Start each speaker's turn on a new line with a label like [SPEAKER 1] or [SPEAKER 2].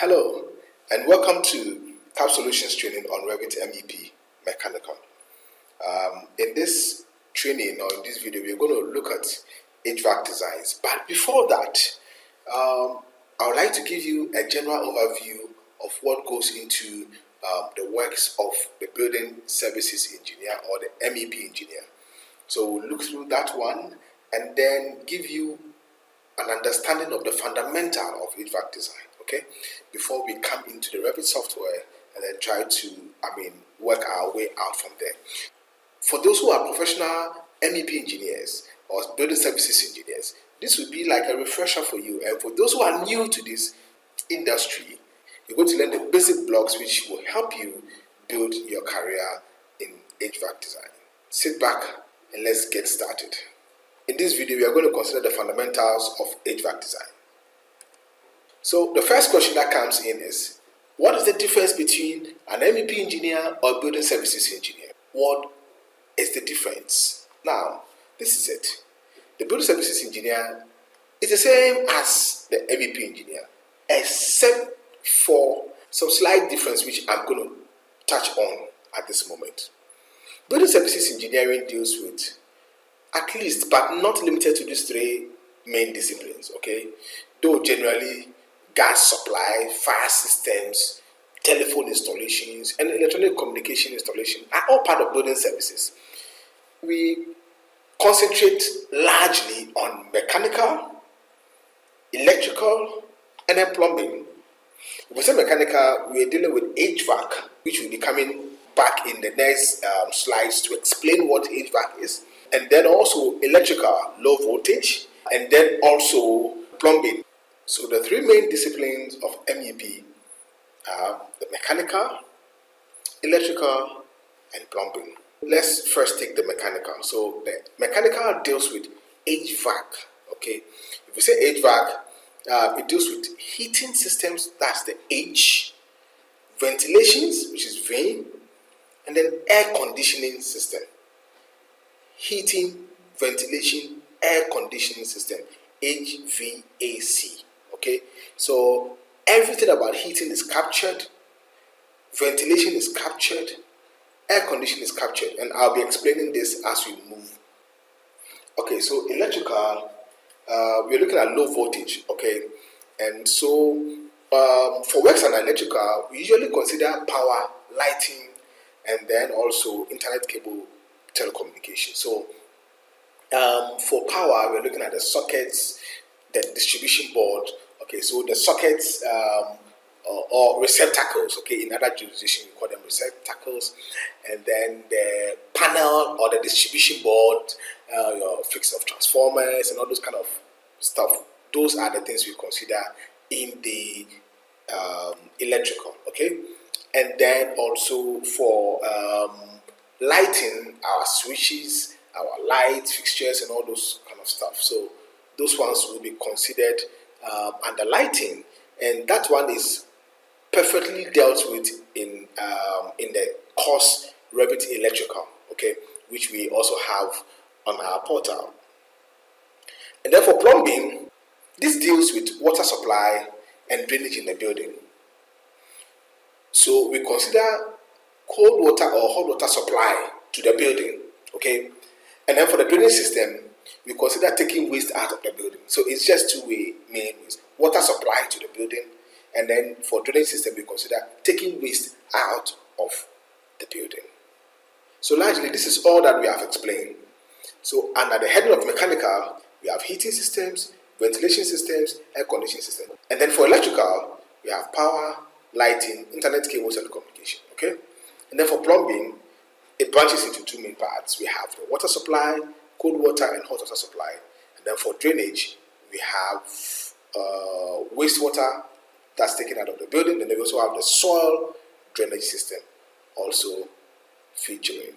[SPEAKER 1] Hello, and welcome to CAP Solutions training on Revit MEP Mechanical. In this training or in this video, we're going to look at HVAC designs. But before that, I would like to give you a general overview of what goes into the works of the Building Services Engineer or the MEP engineer. So we'll look through that one and then give you an understanding of the fundamental of HVAC design, okay, before we come into the Revit software and then try to, work our way out from there. For those who are professional MEP engineers or building services engineers, this will be like a refresher for you. And for those who are new to this industry, you're going to learn the basic blocks which will help you build your career in HVAC design. Sit back and let's get started. In this video, we are going to consider the fundamentals of HVAC design. So the first question that comes in is, what is the difference between an MEP engineer or a building services engineer? What is the difference? Now, this is it. The building services engineer is the same as the MEP engineer, except for some slight difference which I'm going to touch on at this moment. Building services engineering deals with at least, but not limited to these three main disciplines, okay? Though generally, gas supply, fire systems, telephone installations, and electronic communication installation are all part of building services. We concentrate largely on mechanical, electrical, and then plumbing. If we say mechanical, we are dealing with HVAC, which will be coming back in the next slides to explain what HVAC is. And then also electrical, low voltage, and then also plumbing. So the three main disciplines of MEP are the mechanical, electrical, and plumbing. Let's first take the mechanical. So the mechanical deals with HVAC, okay? If we say HVAC, it deals with heating systems, that's the H, ventilations, which is V, and then air conditioning system. Heating, ventilation, air conditioning system, HVAC, okay? So everything about heating is captured, ventilation is captured, air conditioning is captured, and I'll be explaining this as we move. Okay, so electrical, we're looking at low voltage, okay? And so for works on electrical, we usually consider power, lighting, and then also internet cable telecommunication. So for power, we're looking at the sockets, the distribution board. Okay, so the sockets or receptacles. Okay, in other jurisdictions we call them receptacles, and then the panel or the distribution board, your fix of transformers and all those kind of stuff. Those are the things we consider in the electrical. Okay, and then also for lighting, our switches, our light fixtures, and all those kind of stuff. So those ones will be considered under lighting, and that one is perfectly dealt with in the course Revit Electrical, okay, which we also have on our portal. And then for plumbing, this deals with water supply and drainage in the building. So we consider cold water or hot water supply to the building, okay? And then for the drainage system, we consider taking waste out of the building. So it's just two-way main ways. Water supply to the building, and then for drainage system, we consider taking waste out of the building. So largely, this is all that we have explained. So under the heading of mechanical, we have heating systems, ventilation systems, air conditioning systems. And then for electrical, we have power, lighting, internet cables, and communication, okay? And then for plumbing, it branches into two main parts. We have the water supply, cold water and hot water supply. And then for drainage, we have wastewater that's taken out of the building. And then we also have the soil drainage system also featuring.